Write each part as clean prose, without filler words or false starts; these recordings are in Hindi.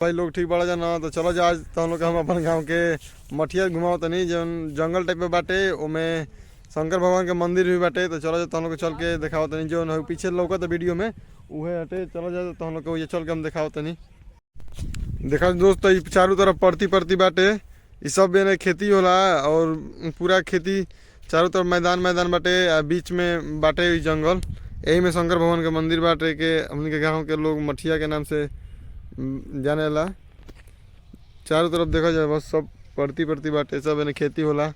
भाई लोग ठीक बड़ा जाना तो चलो जा आज तो हम लोग हम अपन गांव के मठिया घुमाओ तनी जौन जंगल टाइप में बाटे ओमे शंकर भगवान के मंदिर भी बाटे। तो चलो जा तो हम लोग चल के दिखाओ तनी जो पीछे लौकत वीडियो में उहे हटे। चलो जा तो हम लोग को ये चल के हम दिखाओ तनी। देखा दोस्त ये चारों तरफ परती परती बाटे ये सब ने खेती होला और पूरा खेती चारों तरफ मैदान मैदान बाटे बीच में बाटे जंगल। यही में शंकर भगवान के मंदिर बाटे के हमने के गाँव के लोग मठिया के नाम से जाने ला। चारों तरफ देखा जाए बस सब परती परती बाटे सब एने खेती होला।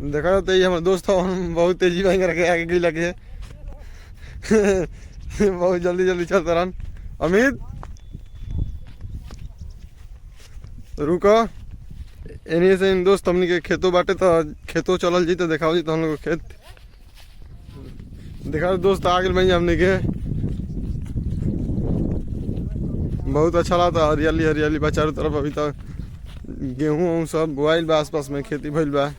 देखा जाए तो ये हमारे दोस्त हम बहुत तेजी में करके आगे गई लगे बहुत जल्दी जल्दी चलता रहन। अमित रुको एनी से इन दोस्त हमनी के खेतों बाटे तो खेतों चलल जी तो दिखाओ जी तो हम लोग खेत देखा दोस्त आ गए भाई हमने के बहुत अच्छा लगता हरियाली हरियाली बा चारों तरफ। अभी तक गेहूँ सब बोआइल बा आसपास में खेती भइल बा।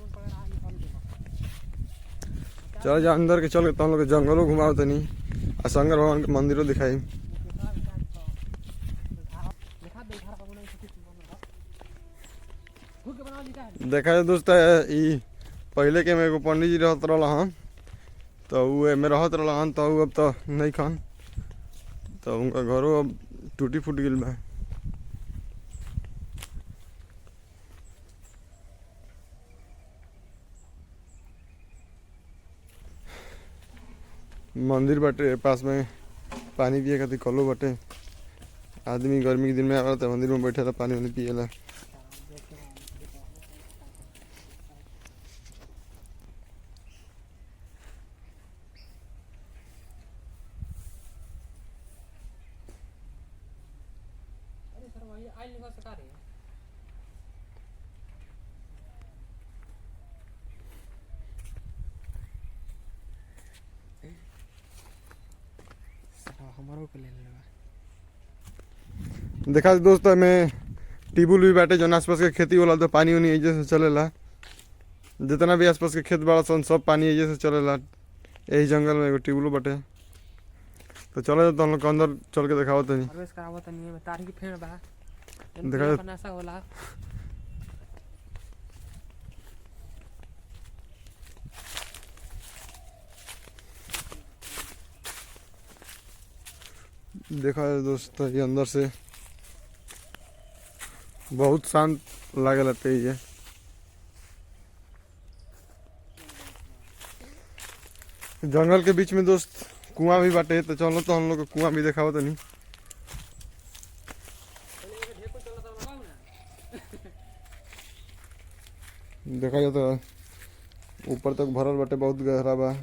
चलो जा अंदर के चल के तो हम लोग जंगलों घुमाओ तनी आ शंकर भगवान के मंदिरों दिखाई। देखा जाए दोस्त ई पहले के में एगो पंडित जी रहत रहन तो वो में रहत रहन तो अब तो नहीं खान तो उनका घरों अब टूटी फूट गई बा। मंदिर बाटे पास में पानी पिए खातिर कलो बाटे। आदमी गर्मी के दिन में आवेला तो मंदिर में बैठेला पानी वानी पिएला। देखा दोस्त में टिबुल भी बाटे जो आसपास के खेती होला तो पानी वानी एजे से चलेला। जितना भी आसपास के खेत बड़ा सन सब पानी एजे से चलेला। यही जंगल में एगो टिबुलो बाटे। तो चलो तो हम लोग अंदर चल के दिखाओ तनी। देखा दोस्त ये अंदर से बहुत शांत लागे लगते ये। जंगल के बीच में दोस्त कुआं भी बाटे तो चलो तो हम लोग को कुआं भी दिखाओ तनी। देखा जाए तो ऊपर तक भरल बाटे बहुत गहरा बा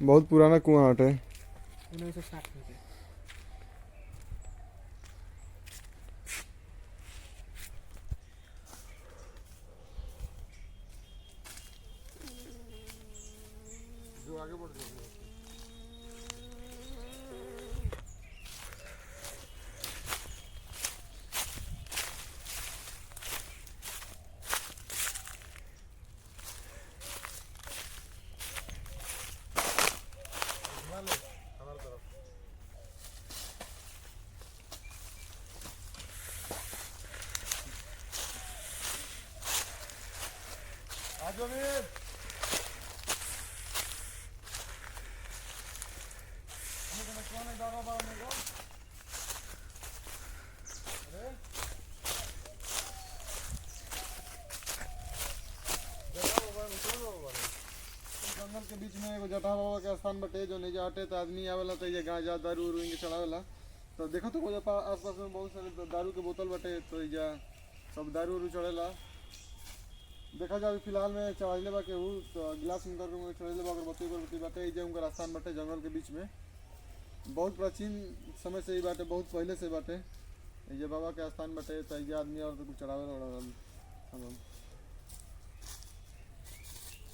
बहुत पुराना कुआं बाटे। 1960 में जो आगे बढ़ जाए हमारे तरफ आज जंगल के बीच में एगो जटा बाबा के स्थान बटे जो नहीं हटे तो आदमी आवेला तो ये गांजा दारू उरू इनके चढ़ावेला। तो देखो तो आसपास में बहुत सारे दारू के बोतल बटे तो ये सब दारू उरू चढ़ेला। देखा जाए फिलहाल में चढ़ाइले बा केहू तो गिलास में करके चढ़ाइले बा अगरबत्ती बाटे ये उनका स्थान बाटे जंगल के बीच में। बहुत प्राचीन समय से ही बाटे बहुत पहले से बाटे ये बाबा के स्थान बाटे तो ये आदमी और कुछ चढ़ावे